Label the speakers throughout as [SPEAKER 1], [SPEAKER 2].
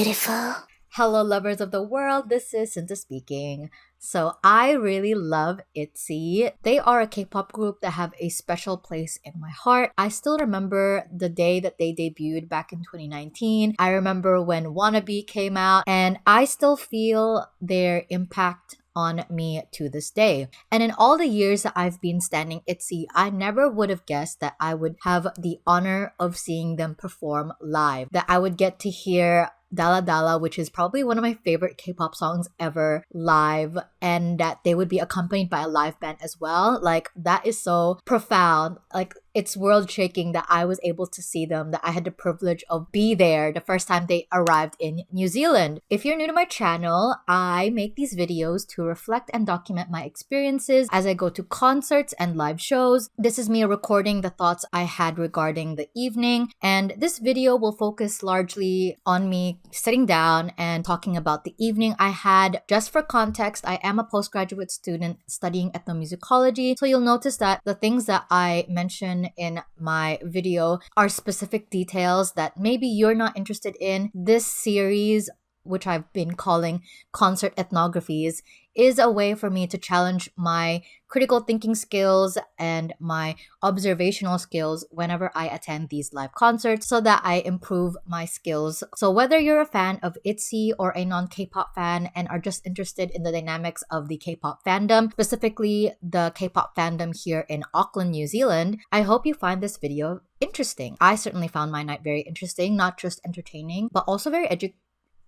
[SPEAKER 1] beautiful.
[SPEAKER 2] Hello, lovers of the world. This is Cinta speaking. So, I really love ITZY. They are a K-pop group that have a special place in my heart. I still remember the day that they debuted back in 2019. I remember when Wannabe came out, and I still feel their impact on me to this day. And in all the years that I've been standing ITZY, I never would have guessed that I would have the honor of seeing them perform live, that I would get to hear Dala Dala, which is probably one of my favorite K-pop songs ever, live, and that they would be accompanied by a live band as well. Like, that is so profound. Like, it's world shaking that I was able to see them, that I had the privilege of be there the first time they arrived in New Zealand. If you're new to my channel, I make these videos to reflect and document my experiences as I go to concerts and live shows. This is me recording the thoughts I had regarding the evening, and this video will focus largely on me sitting down and talking about the evening I had. Just for context, I am a postgraduate student studying ethnomusicology, so you'll notice that the things that I mention in my video are specific details that maybe you're not interested in. This series, which I've been calling Concert Ethnographies, is a way for me to challenge my critical thinking skills and my observational skills whenever I attend these live concerts so that I improve my skills. So whether you're a fan of ITZY or a non-K-pop fan and are just interested in the dynamics of the K-pop fandom, specifically the K-pop fandom here in Auckland, New Zealand, I hope you find this video interesting. I certainly found my night very interesting, not just entertaining, but also very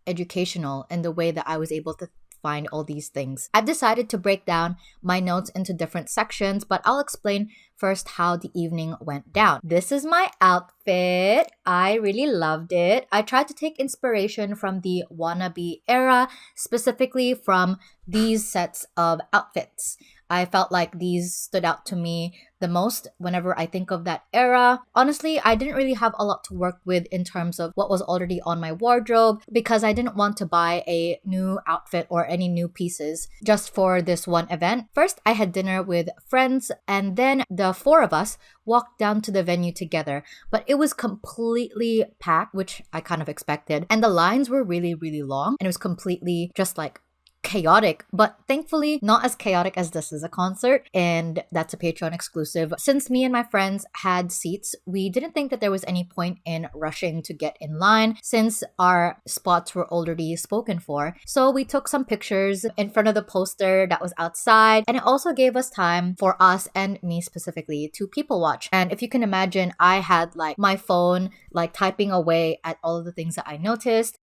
[SPEAKER 2] educational in the way that I was able to find all these things. I've decided to break down my notes into different sections, but I'll explain first how the evening went down. This is my outfit. I really loved it. I tried to take inspiration from the Wannabe era, specifically from these sets of outfits. I felt like these stood out to me the most whenever I think of that era. Honestly, I didn't really have a lot to work with in terms of what was already on my wardrobe because I didn't want to buy a new outfit or any new pieces just for this one event. First, I had dinner with friends, and then the four of us walked down to the venue together, but it was completely packed, which I kind of expected, and the lines were really, really long, and it was completely just like chaotic, but thankfully not as chaotic as This Is a Concert, and that's a Patreon exclusive. Since me and my friends had seats, we didn't think that there was any point in rushing to get in line since our spots were already spoken for. So we took some pictures in front of the poster that was outside, and it also gave us time for us, and me specifically, to people watch. And if you can imagine, I had like my phone like typing away at all of the things that I noticed.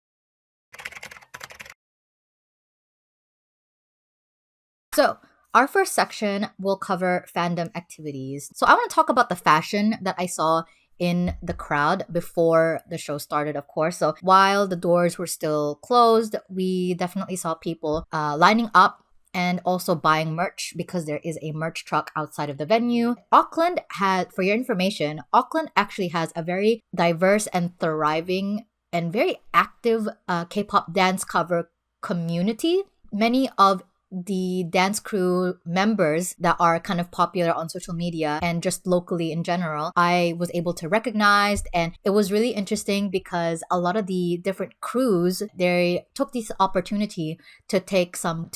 [SPEAKER 2] So, our first section will cover fandom activities. So, I want to talk about the fashion that I saw in the crowd before the show started, of course. So, while the doors were still closed, we definitely saw people lining up and also buying merch because there is a merch truck outside of the venue. Auckland had, for your information, Auckland actually has a very diverse and thriving and very active K-pop dance cover community. Many of the dance crew members that are kind of popular on social media and just locally in general, I was able to recognize, and it was really interesting because a lot of the different crews, they took this opportunity to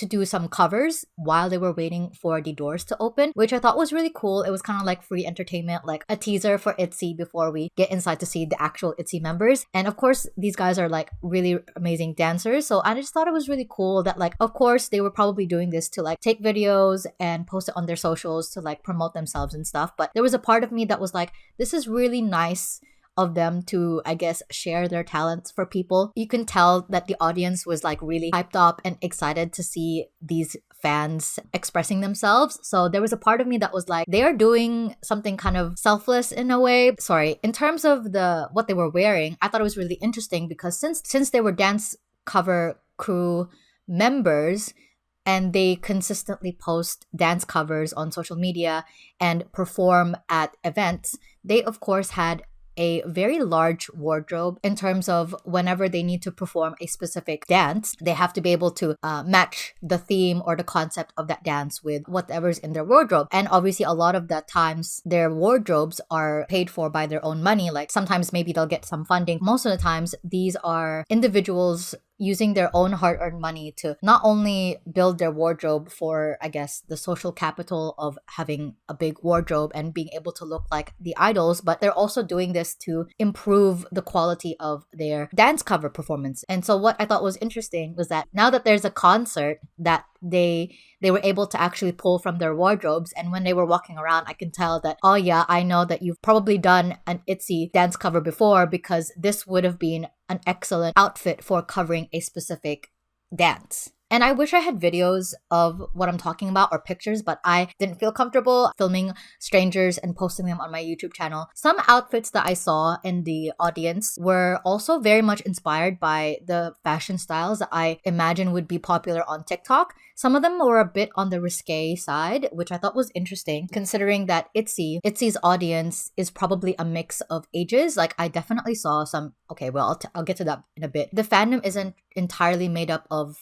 [SPEAKER 2] do some covers while they were waiting for the doors to open, which I thought was really cool. It was kind of like free entertainment, like a teaser for ITZY before we get inside to see the actual ITZY members. And of course, these guys are like really amazing dancers, so I just thought it was really cool that, like, of course they were probably doing this to like take videos and post it on their socials to like promote themselves and stuff, but there was a part of me that was like, this is really nice of them to, I guess, share their talents for people. You can tell that the audience was like really hyped up and excited to see these fans expressing themselves. So there was a part of me that was like, they are doing something kind of selfless in a way. Sorry, in terms of what they were wearing, I thought it was really interesting because since they were dance cover crew members, and they consistently post dance covers on social media and perform at events, they of course had a very large wardrobe in terms of whenever they need to perform a specific dance, they have to be able to match the theme or the concept of that dance with whatever's in their wardrobe. And obviously, a lot of the times, their wardrobes are paid for by their own money. Like sometimes maybe they'll get some funding. Most of the times, these are individuals using their own hard-earned money to not only build their wardrobe for, I guess, the social capital of having a big wardrobe and being able to look like the idols, but they're also doing this to improve the quality of their dance cover performance. And so what I thought was interesting was that now that there's a concert that they were able to actually pull from their wardrobes, and when they were walking around, I can tell that, oh yeah, I know that you've probably done an ITZY dance cover before, because this would have been an excellent outfit for covering a specific dance. And I wish I had videos of what I'm talking about or pictures, but I didn't feel comfortable filming strangers and posting them on my YouTube channel. Some outfits that I saw in the audience were also very much inspired by the fashion styles that I imagine would be popular on TikTok. Some of them were a bit on the risque side, which I thought was interesting, considering that ITZY's audience is probably a mix of ages. Like I definitely saw some, okay, well, I'll get to that in a bit. The fandom isn't entirely made up of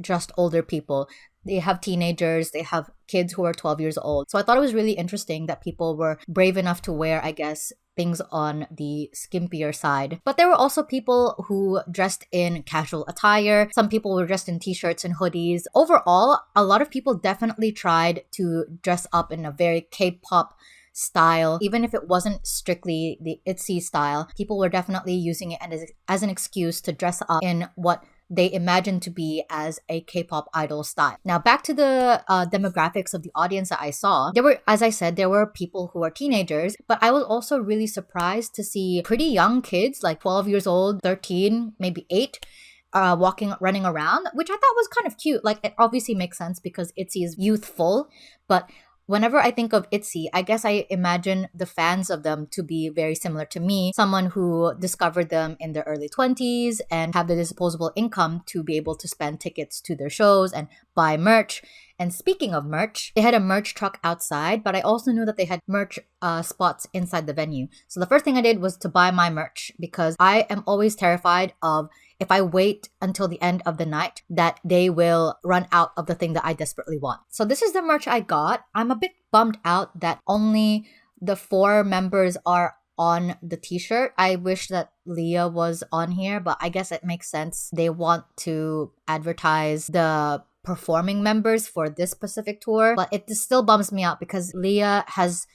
[SPEAKER 2] just older people. They have teenagers, they have kids who are 12 years old. So I thought it was really interesting that people were brave enough to wear, I guess, things on the skimpier side. But there were also people who dressed in casual attire. Some people were dressed in t-shirts and hoodies. Overall, a lot of people definitely tried to dress up in a very K-pop style. Even if it wasn't strictly the ITZY style, people were definitely using it as an excuse to dress up in what they imagine to be as a K-pop idol style. Now back to the demographics of the audience that I saw. There were, as I said, there were people who are teenagers, but I was also really surprised to see pretty young kids, like 12 years old, 13, maybe 8, running around, which I thought was kind of cute. Like it obviously makes sense because ITZY is youthful, but whenever I think of ITZY, I guess I imagine the fans of them to be very similar to me, someone who discovered them in their early 20s and have the disposable income to be able to spend tickets to their shows and buy merch. And speaking of merch, they had a merch truck outside, but I also knew that they had merch spots inside the venue. So the first thing I did was to buy my merch, because I am always terrified of, if I wait until the end of the night, that they will run out of the thing that I desperately want. So this is the merch I got. I'm a bit bummed out that only the 4 members are on the t-shirt. I wish that Leah was on here, but I guess it makes sense. They want to advertise the performing members for this specific tour, but it still bums me out because Leah has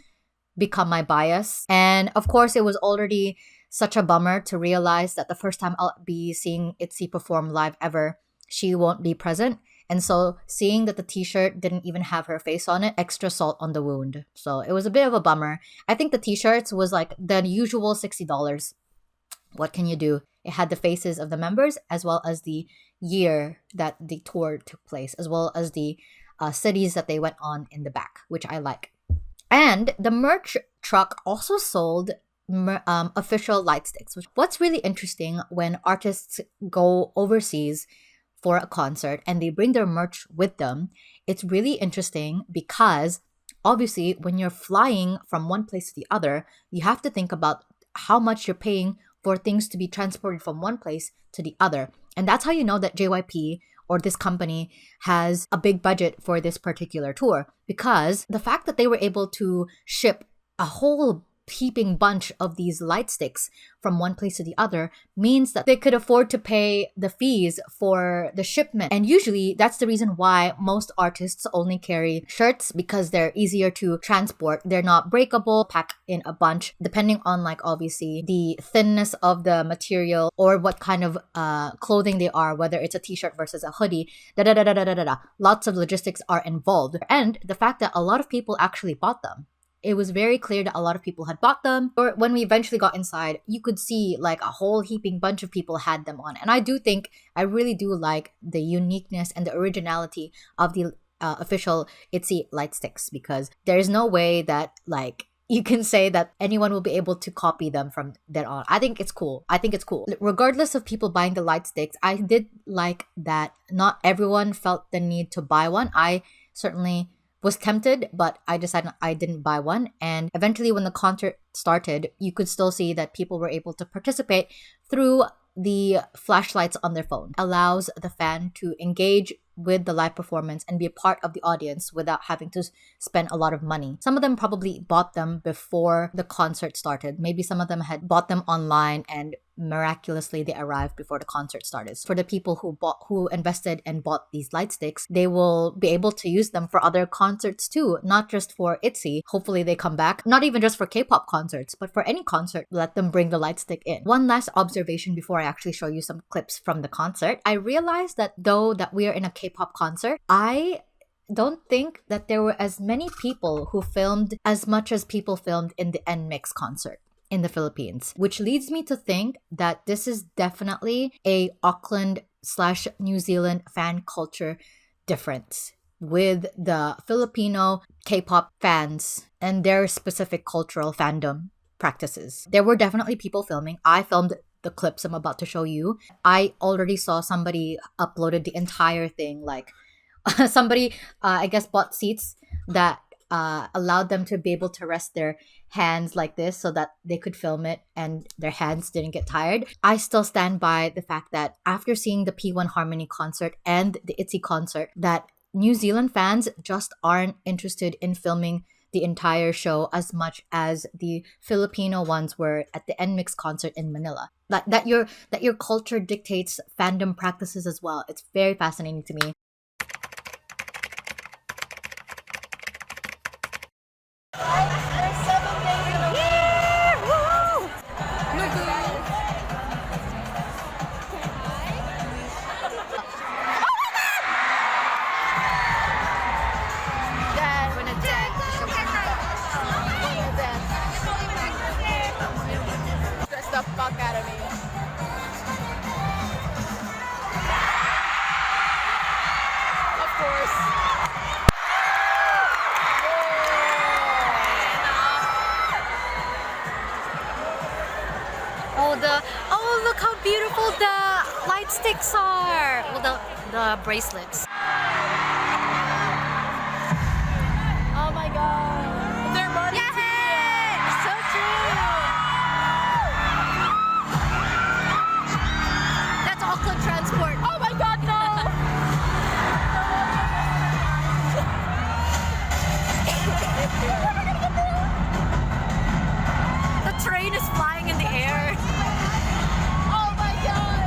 [SPEAKER 2] become my bias. And of course, it was already such a bummer to realize that the first time I'll be seeing ITZY perform live ever, she won't be present. And so seeing that the t-shirt didn't even have her face on it, extra salt on the wound. So it was a bit of a bummer. I think the t-shirts was like the usual $60. What can you do? It had the faces of the members as well as the year that the tour took place, as well as the cities that they went on in the back, which I like. And the merch truck also sold official light sticks. What's really interesting when artists go overseas for a concert and they bring their merch with them, it's really interesting because obviously when you're flying from one place to the other, you have to think about how much you're paying for things to be transported from one place to the other. And that's how you know that JYP or this company has a big budget for this particular tour, because the fact that they were able to ship a whole heaping bunch of these light sticks from one place to the other means that they could afford to pay the fees for the shipment. And usually that's the reason why most artists only carry shirts, because they're easier to transport. They're not breakable, pack in a bunch, depending on like obviously the thinness of the material or what kind of clothing they are, whether it's a t-shirt versus a hoodie, Lots of logistics are involved. And the fact that a lot of people actually bought them. It was very clear that a lot of people had bought them. Or when we eventually got inside, you could see like a whole heaping bunch of people had them on. And I really do like the uniqueness and the originality of the official ITZY light sticks, because there is no way that like you can say that anyone will be able to copy them from then on. I think it's cool. Regardless of people buying the light sticks, I did like that not everyone felt the need to buy one. I certainly was tempted, but I decided I didn't buy one. And eventually, when the concert started, you could still see that people were able to participate through the flashlights on their phone. Allows the fan to engage with the live performance and be a part of the audience without having to spend a lot of money. Some of them probably bought them before the concert started. Maybe some of them had bought them online and miraculously they arrived before the concert started. For the people who invested and bought these light sticks, they will be able to use them for other concerts too, not just for ITZY. Hopefully they come back, not even just for K-pop concerts, but for any concert, let them bring the light stick in. One last observation before I actually show you some clips from the concert. I realized that though that we are in a K-pop concert, I don't think that there were as many people who filmed as much as people filmed in the NMIXX concert in the Philippines, which leads me to think that this is definitely a Auckland/New Zealand fan culture difference with the Filipino K-pop fans and their specific cultural fandom practices. There were definitely people filming. I filmed the clips I'm about to show you. I already saw somebody uploaded the entire thing, like somebody I guess bought seats that allowed them to be able to rest their hands like this so that they could film it and their hands didn't get tired. I still stand by the fact that after seeing the P1 Harmony concert and the ITZY concert, that New Zealand fans just aren't interested in filming the entire show as much as the Filipino ones were at the NMIXX concert in Manila. That your culture dictates fandom practices as well. It's very fascinating to me.
[SPEAKER 1] The fuck out of me. Of course.
[SPEAKER 2] Oh, look how beautiful the light sticks are. Well, the bracelets.
[SPEAKER 1] Oh my god. They're money too. So true.
[SPEAKER 2] That's Auckland transport.
[SPEAKER 1] Oh my god, no!
[SPEAKER 2] The train is flying in the air.
[SPEAKER 1] Oh my god!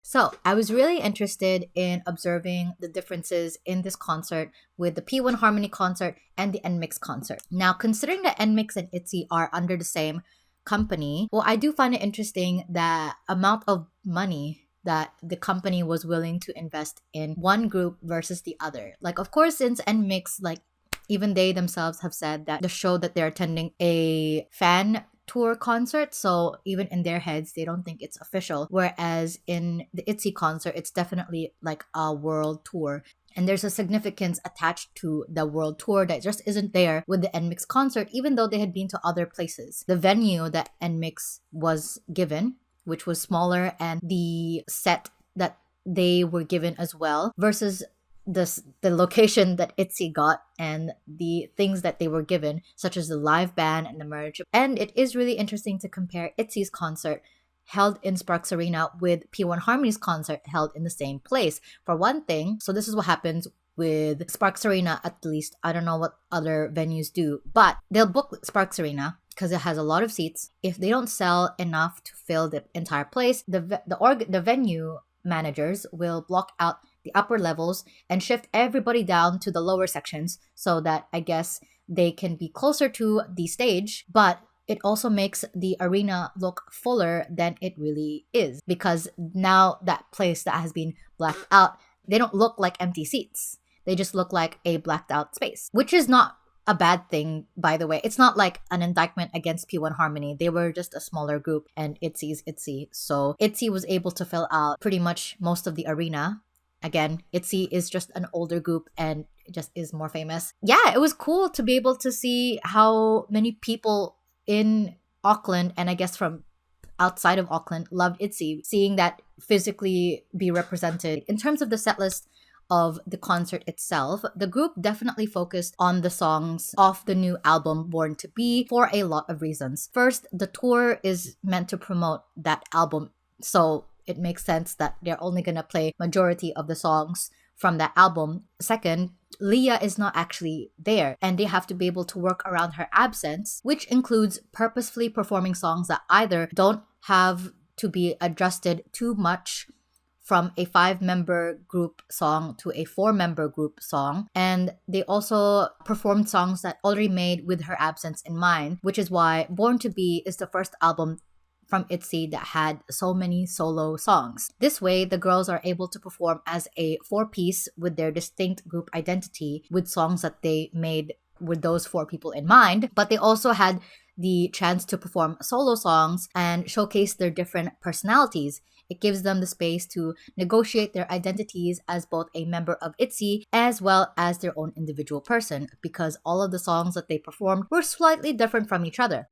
[SPEAKER 2] So, I was really interested in observing the differences in this concert with the P1 Harmony concert and the NMIX concert. Now, considering that NMIX and ITZY are under the same company, well, I do find it interesting the amount of money that the company was willing to invest in one group versus the other. Like, of course, since NMIX, like, even they themselves have said that the show that they're attending a fan tour concert, so even in their heads they don't think it's official, whereas in the ITZY concert it's definitely like a world tour, and there's a significance attached to the world tour that just isn't there with the NMIX concert, even though they had been to other places. The venue that NMIX was given, which was smaller, and the set that they were given as well, versus the location that ITZY got and the things that they were given, such as the live band and the merch. And it is really interesting to compare ITZY's concert held in Sparks Arena with P1 Harmony's concert held in the same place. For one thing, so this is what happens with Sparks Arena, at least. I don't know what other venues do, but they'll book Sparks Arena because it has a lot of seats. If they don't sell enough to fill the entire place, the venue managers will block out the upper levels and shift everybody down to the lower sections so that I guess they can be closer to the stage, but it also makes the arena look fuller than it really is, because now that place that has been blacked out, they don't look like empty seats. They just look like a blacked out space, which is not a bad thing, by the way. It's not like an indictment against P1 Harmony. They were just a smaller group, and ITZY's ITZY. So ITZY was able to fill out pretty much most of the arena. Again, ITZY is just an older group and just is more famous. Yeah, it was cool to be able to see how many people in Auckland, and I guess from outside of Auckland, loved ITZY, seeing that physically be represented. In terms of the setlist of the concert itself, the group definitely focused on the songs off the new album Born to Be for a lot of reasons. First, the tour is meant to promote that album, so it makes sense that they're only gonna play majority of the songs from that album. Second, Leah is not actually there, and they have to be able to work around her absence, which includes purposefully performing songs that either don't have to be adjusted too much from a 5-member group song to a 4-member group song, and they also performed songs that already made with her absence in mind, which is why Born to Be is the first album from ITZY that had so many solo songs. This way, the girls are able to perform as a four-piece with their distinct group identity with songs that they made with those four people in mind, but they also had the chance to perform solo songs and showcase their different personalities. It gives them the space to negotiate their identities as both a member of ITZY as well as their own individual person, because all of the songs that they performed were slightly different from each other.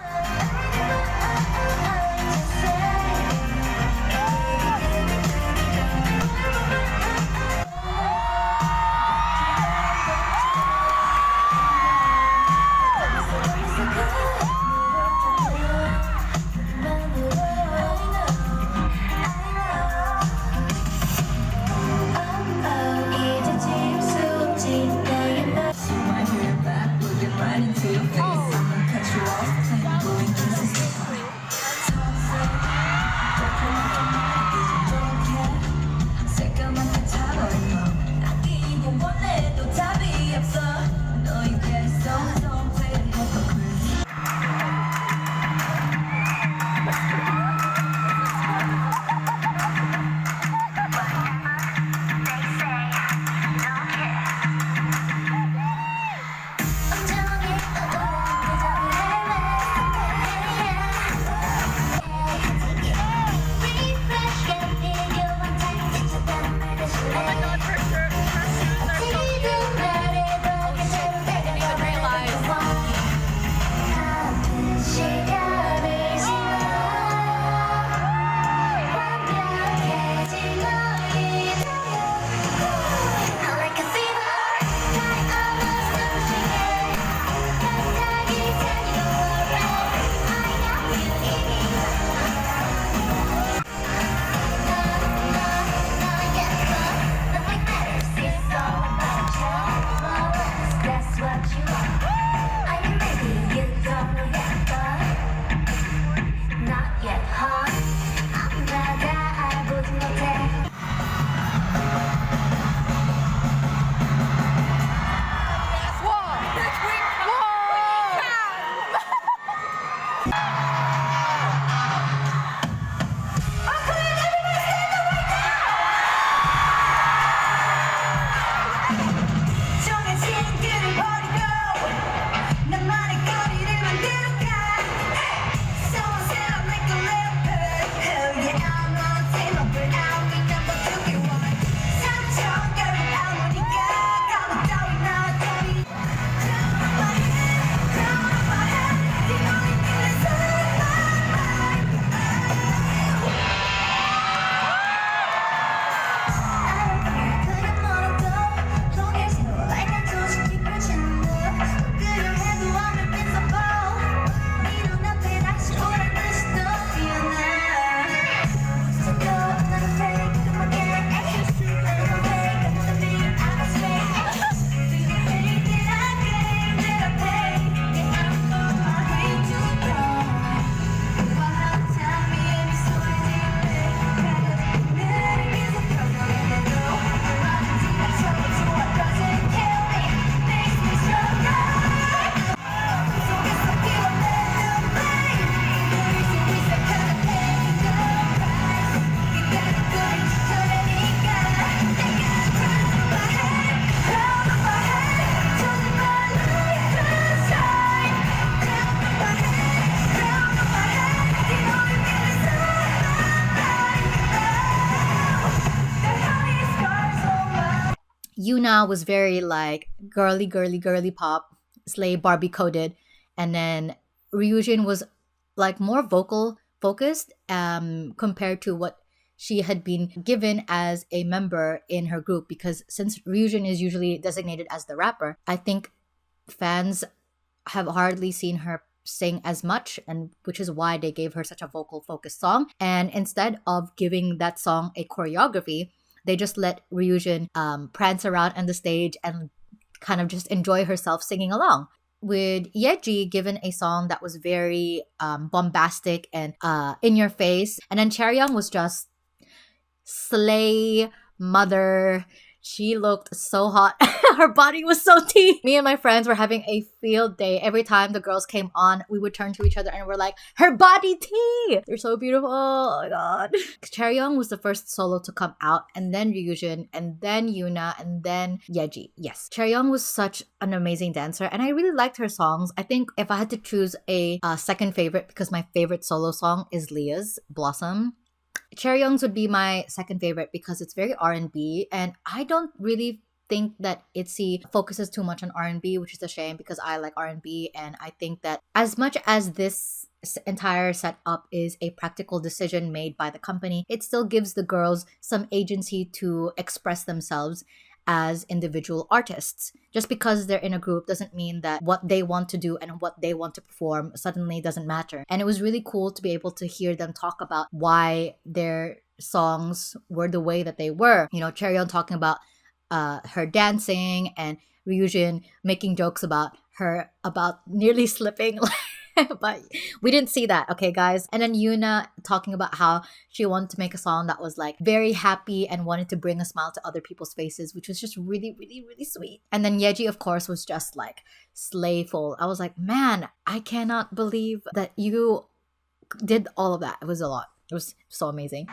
[SPEAKER 2] Yuna was very like girly, girly, girly pop, slay Barbie coded, and then Ryujin was like more vocal focused compared to what she had been given as a member in her group, because since Ryujin is usually designated as the rapper, I think fans have hardly seen her sing as much, and which is why they gave her such a vocal focused song. And instead of giving that song a choreography, they just let Ryujin prance around on the stage and kind of just enjoy herself singing along. With Yeji given a song that was very bombastic and in your face, and then Chaeryeong was just slay mother. She looked so hot. Her body was so tea. Me and my friends were having a field day. Every time the girls came on, we would turn to each other and we're like, her body tea! They're so beautiful. Oh my god. Chaeryeong was the first solo to come out, and then Ryujin, and then Yuna, and then Yeji. Yes. Chaeryeong was such an amazing dancer, and I really liked her songs. I think if I had to choose a second favorite, because my favorite solo song is Leah's Blossom, Chaeryeong's would be my second favorite because it's very R&B, and I don't really think that ITZY focuses too much on R&B, which is a shame because I like R&B, and I think that as much as this entire setup is a practical decision made by the company, it still gives the girls some agency to express themselves as individual artists. Just because they're in a group doesn't mean that what they want to do and what they want to perform suddenly doesn't matter. And it was really cool to be able to hear them talk about why their songs were the way that they were. You know, Chaeryeon talking about her dancing, and Ryujin making jokes about her about nearly slipping. But we didn't see that, okay, guys? And then Yuna talking about how she wanted to make a song that was like very happy and wanted to bring a smile to other people's faces, which was just really, really, really sweet. And then Yeji, of course, was just like slayful. I was like, man, I cannot believe that you did all of that. It was a lot. It was so amazing.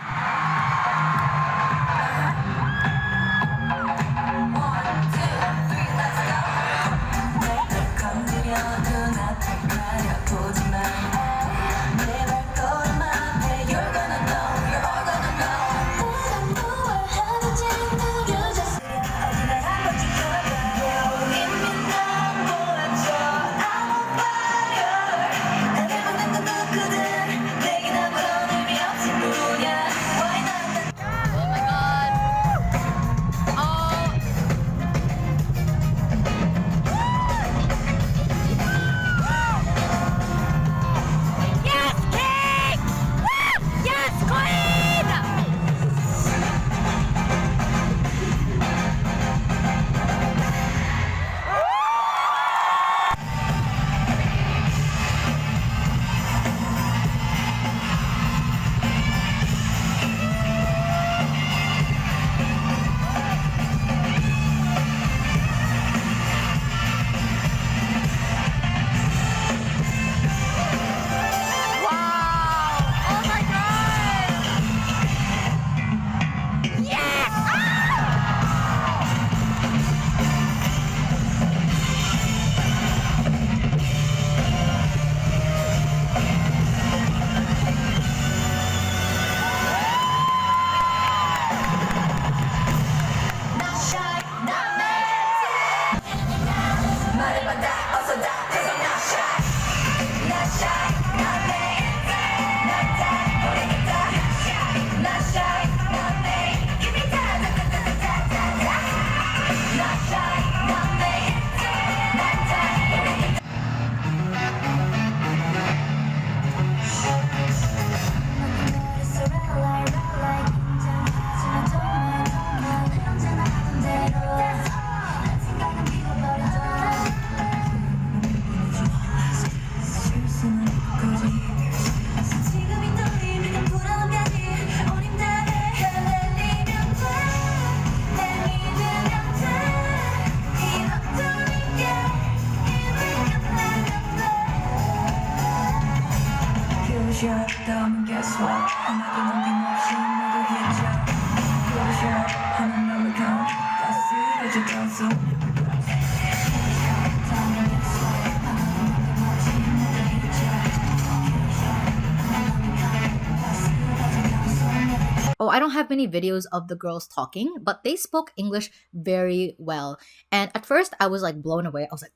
[SPEAKER 2] Oh, I don't have many videos of the girls talking, but they spoke English very well. And at first, I was like blown away. I was like,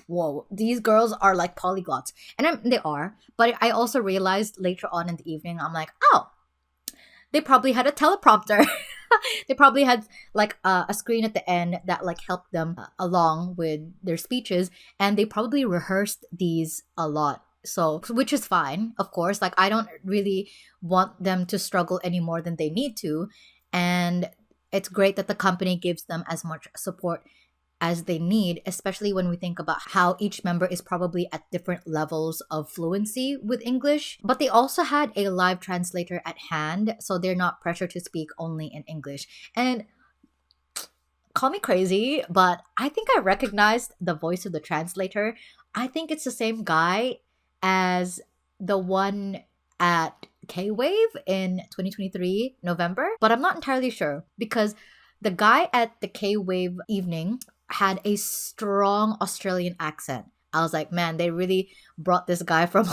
[SPEAKER 2] whoa, these girls are like polyglots. And they are. But I also realized later on in the evening, I'm like, oh, they probably had a teleprompter. They probably had like a screen at the end that like helped them along with their speeches. And they probably rehearsed these a lot. So, which is fine, of course. Like, I don't really want them to struggle any more than they need to. And it's great that the company gives them as much support as they need, especially when we think about how each member is probably at different levels of fluency with English. But they also had a live translator at hand, so they're not pressured to speak only in English. And call me crazy, but I think I recognized the voice of the translator. I think it's the same guy as the one at K Wave in 2023 November, but I'm not entirely sure because the guy at the K Wave evening had a strong Australian accent. I was like, man, they really brought this guy from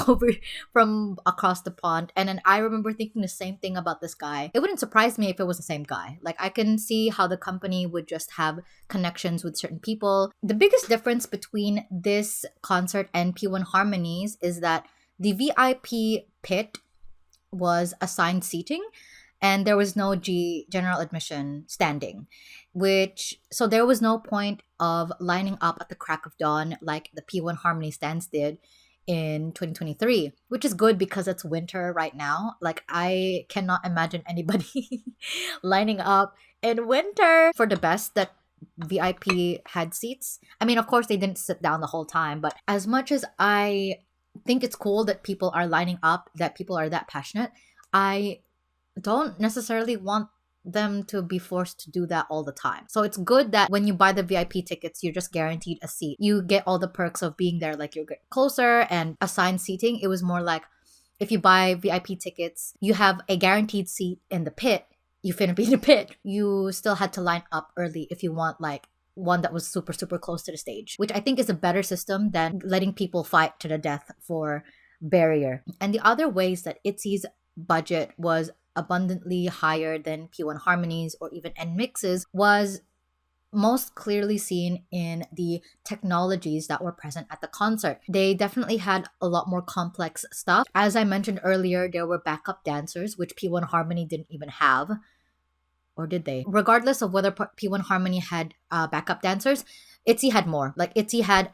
[SPEAKER 2] from across the pond. And then I remember thinking the same thing about this guy. It wouldn't surprise me if it was the same guy. Like, I can see how the company would just have connections with certain people. The biggest difference between this concert and P1 Harmonies is that the VIP pit was assigned seating and there was no general admission standing, which so there was no point of lining up at the crack of dawn like the P1 Harmony stands did in 2023, which is good because it's winter right now. Like, I cannot imagine anybody lining up in winter. For the best that VIP had seats, I mean, of course they didn't sit down the whole time, but as much as I think it's cool that people are lining up, that people are that passionate, I don't necessarily want them to be forced to do that all the time. So it's good that when you buy the VIP tickets, you're just guaranteed a seat. You get all the perks of being there, like you get closer and assigned seating. It was more like if you buy VIP tickets, you have a guaranteed seat in the pit. You finna be in the pit. You still had to line up early if you want like one that was super, super close to the stage, which I think is a better system than letting people fight to the death for barrier. And the other ways that ITZY's budget was abundantly higher than P1 Harmonies or even NMIX's was most clearly seen in the technologies that were present at the concert. They definitely had a lot more complex stuff. As I mentioned earlier, there were backup dancers, which P1 Harmony didn't even have. Or did they? Regardless of whether P1 Harmony had backup dancers, ITZY had more. Like, ITZY had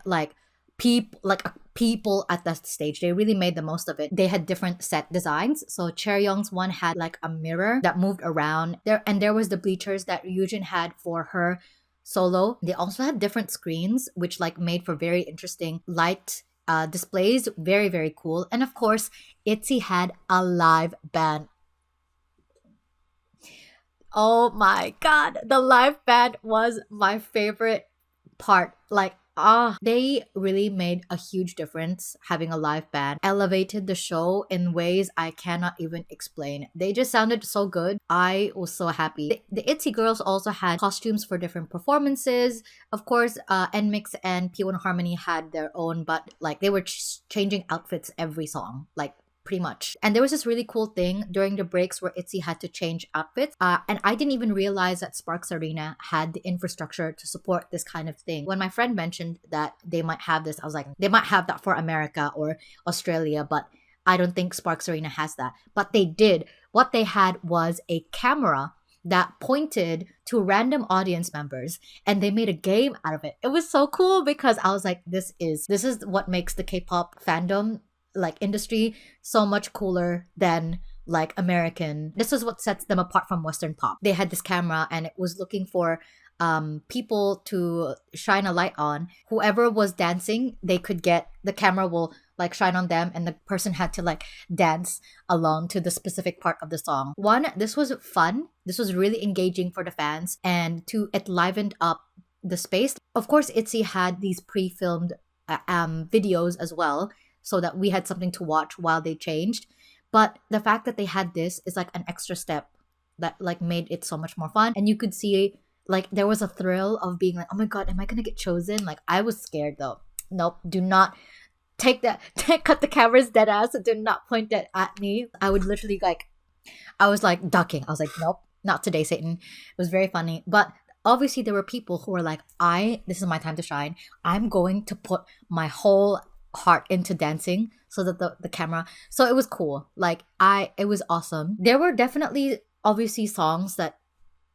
[SPEAKER 2] people at that stage. They really made the most of it. They had different set designs. So Chaeryeong's one had like a mirror that moved around there, and there was the bleachers that Yujin had for her solo. They also had different screens, which like made for very interesting light displays. Very, very cool. And of course, ITZY had a live band. Oh my god, the live band was my favorite part. Like, they really made a huge difference having a live band. Elevated the show in ways I cannot even explain. They just sounded so good. I was so happy. The ITZY girls also had costumes for different performances. Of course, NMIX and P1 Harmony had their own, but like they were changing outfits every song. Like, pretty much. And there was this really cool thing during the breaks where ITZY had to change outfits. And I didn't even realize that Sparks Arena had the infrastructure to support this kind of thing. When my friend mentioned that they might have this, I was like, they might have that for America or Australia, but I don't think Sparks Arena has that. But they did. What they had was a camera that pointed to random audience members and they made a game out of it. It was so cool because I was like, this is what makes the K-pop fandom like industry so much cooler than like American. This is what sets them apart from Western pop. They had this camera and it was looking for people to shine a light on. Whoever was dancing, they could get the camera will like shine on them and the person had to like dance along to the specific part of the song. One, this was fun. This was really engaging for the fans, and two, it livened up the space. Of course, ITZY had these pre-filmed videos as well, so that we had something to watch while they changed. But the fact that they had this is like an extra step that like made it so much more fun. And you could see like there was a thrill of being like, oh my god, am I gonna get chosen? Like, I was scared though. Nope, do not take that, cut the cameras dead ass, do not point that at me. I would literally like, I was like ducking. I was like, nope, not today, Satan. It was very funny. But obviously there were people who were like, this is my time to shine. I'm going to put my whole heart into dancing so that the camera, so it was cool. Like, it was awesome. There were definitely obviously songs that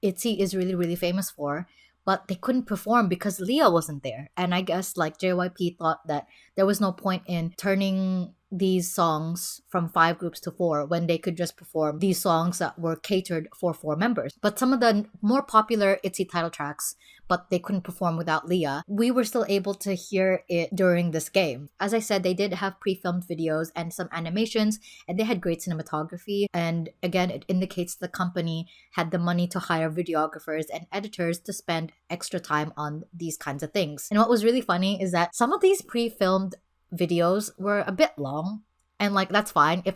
[SPEAKER 2] ITZY is really, really famous for, but they couldn't perform because Leah wasn't there. And I guess like JYP thought that there was no point in turning these songs from 5 groups to 4 when they could just perform these songs that were catered for 4 members. But some of the more popular ITZY title tracks, but they couldn't perform without Leah, we were still able to hear it during this game. As I said, they did have pre-filmed videos and some animations, and they had great cinematography. And again, it indicates the company had the money to hire videographers and editors to spend extra time on these kinds of things. And what was really funny is that some of these pre-filmed videos were a bit long, and like that's fine if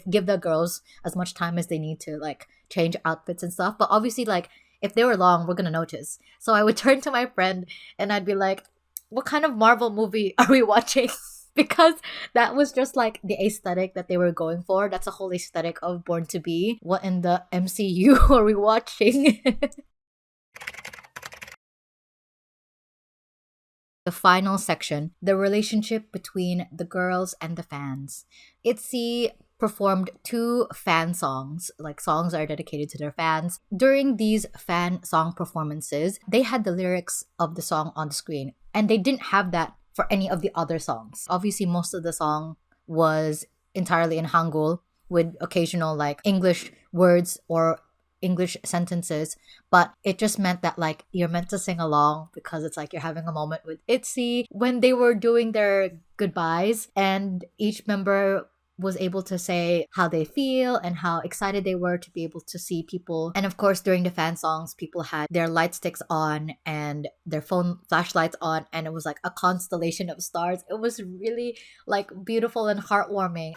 [SPEAKER 2] give the girls as much time as they need to like change outfits and stuff. But obviously, like if they were long, we're gonna notice. So I would turn to my friend and I'd be like, "What kind of Marvel movie are we watching?" Because that was just like the aesthetic that they were going for. That's a whole aesthetic of Born to Be. What in the MCU are we watching? The final section, the relationship between the girls and the fans. ITZY performed 2 fan songs, like songs that are dedicated to their fans. During these fan song performances, they had the lyrics of the song on the screen, and they didn't have that for any of the other songs. Obviously, most of the song was entirely in Hangul with occasional like English words or English sentences, but it just meant that like you're meant to sing along because it's like you're having a moment with ITZY. When they were doing their goodbyes and each member was able to say how they feel and how excited they were to be able to see people. And of course, during the fan songs, people had their light sticks on and their phone flashlights on, and it was like a constellation of stars. It was really like beautiful and heartwarming.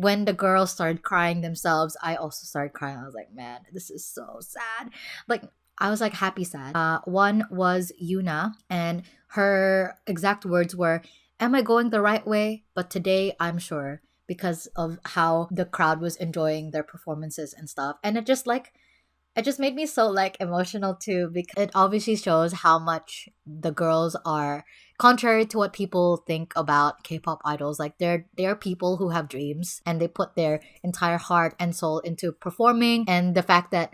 [SPEAKER 2] When the girls started crying themselves, I also started crying. I was like, man, this is so sad. Like, I was like happy sad. One was Yuna, and her exact words were, "Am I going the right way? But today I'm sure," because of how the crowd was enjoying their performances and stuff. And it just made me so like emotional too, because it obviously shows how much the girls are contrary to what people think about K-pop idols. Like they are people who have dreams and they put their entire heart and soul into performing, and the fact that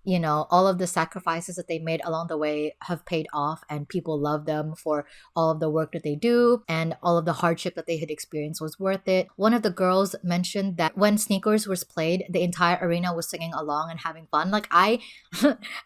[SPEAKER 2] all of the sacrifices that they made along the way have paid off, and people love them for all of the work that they do, and all of the hardship that they had experienced was worth it. One of the girls mentioned that when Sneakers was played, the entire arena was singing along and having fun. Like I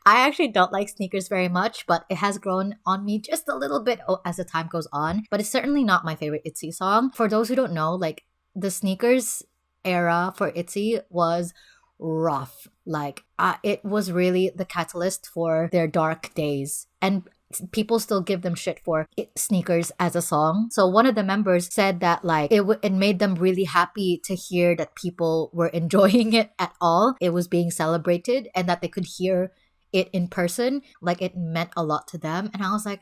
[SPEAKER 2] actually don't like Sneakers very much, but it has grown on me just a little bit as the time goes on. But it's certainly not my favorite ITZY song. For those who don't know, like the Sneakers era for ITZY was rough. Like it was really the catalyst for their dark days, and people still give them shit for Sneakers as a song. So one of the members said that like it made them really happy to hear that people were enjoying it at all. It was being celebrated, and that they could hear it in person. Like it meant a lot to them. And I was like,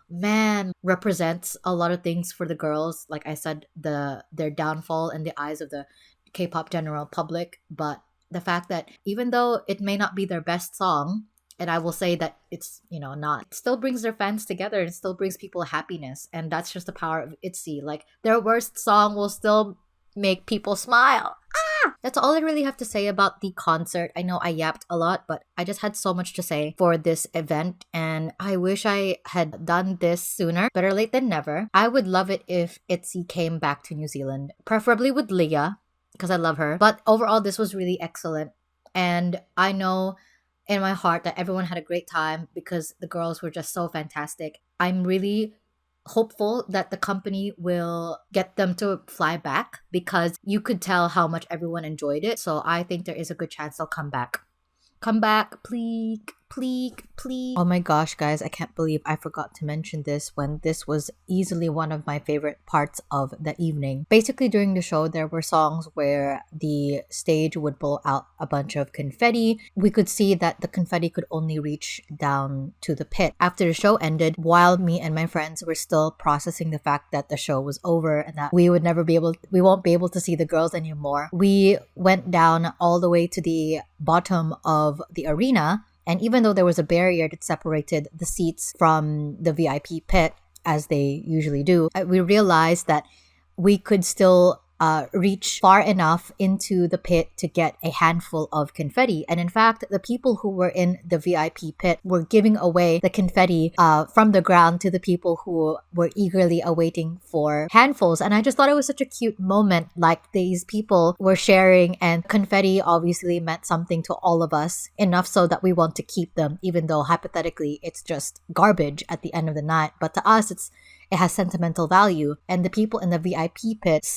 [SPEAKER 2] man, represents a lot of things for the girls. Like I said, their downfall in the eyes of the K-pop general public, but the fact that even though it may not be their best song, and I will say that it's, not, it still brings their fans together and still brings people happiness. And that's just the power of ITZY. Like their worst song will still make people smile. That's all I really have to say about the concert. I know I yapped a lot, but I just had so much to say for this event, and I wish I had done this sooner. Better late than never. I would love it if ITZY came back to New Zealand, preferably with Leah, because I love her. But overall, this was really excellent. And I know in my heart that everyone had a great time because the girls were just so fantastic. I'm really hopeful that the company will get them to fly back, because you could tell how much everyone enjoyed it. So I think there is a good chance they'll come back. Come back, please. please. Oh my gosh, guys, I can't believe I forgot to mention this when this was easily one of my favorite parts of the evening. Basically, during the show, there were songs where the stage would blow out a bunch of confetti. We could see that the confetti could only reach down to the pit. After the show ended, while me and my friends were still processing the fact that the show was over and that we won't be able to see the girls anymore, we went down all the way to the bottom of the arena. And even though there was a barrier that separated the seats from the VIP pit, as they usually do, we realized that we could still reach far enough into the pit to get a handful of confetti. And in fact, the people who were in the VIP pit were giving away the confetti from the ground to the people who were eagerly awaiting for handfuls. And I just thought it was such a cute moment. Like, these people were sharing, and confetti obviously meant something to all of us, enough so that we want to keep them, even though hypothetically it's just garbage at the end of the night. But to us, it has sentimental value. And the people in the VIP pit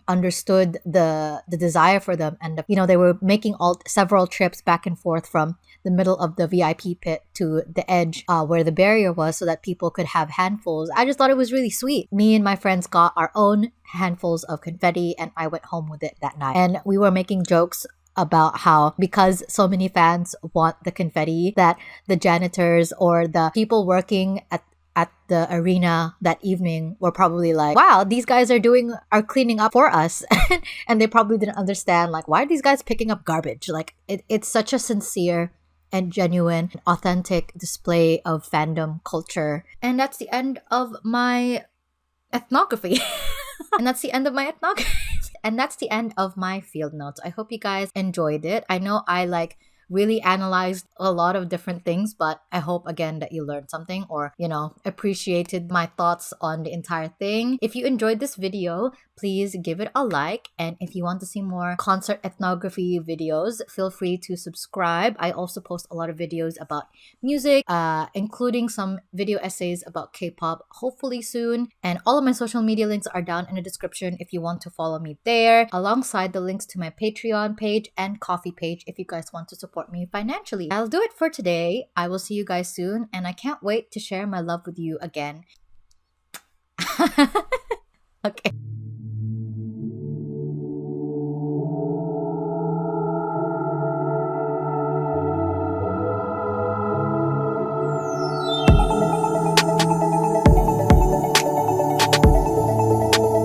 [SPEAKER 2] understood the desire for them. And, they were making several trips back and forth from the middle of the VIP pit to the edge where the barrier was so that people could have handfuls. I just thought it was really sweet. Me and my friends got our own handfuls of confetti and I went home with it that night. And we were making jokes about how, because so many fans want the confetti, that the janitors or the people working at the arena that evening were probably like, wow, these guys are cleaning up for us. And they probably didn't understand, like, why are these guys picking up garbage? Like, it's such a sincere and genuine, authentic display of fandom culture. And that's the end of my ethnography. And that's the end of my ethnography. And that's the end of my field notes. I hope you guys enjoyed it. I know I really analyzed a lot of different things, but I hope again that you learned something or, appreciated my thoughts on the entire thing. If you enjoyed this video, please give it a like. And if you want to see more concert ethnography videos, feel free to subscribe. I also post a lot of videos about music, including some video essays about K-pop, hopefully soon. And all of my social media links are down in the description if you want to follow me there, alongside the links to my Patreon page and Coffee page if you guys want to support me financially. I'll do it for today. I will see you guys soon, and I can't wait to share my love with you again. Okay.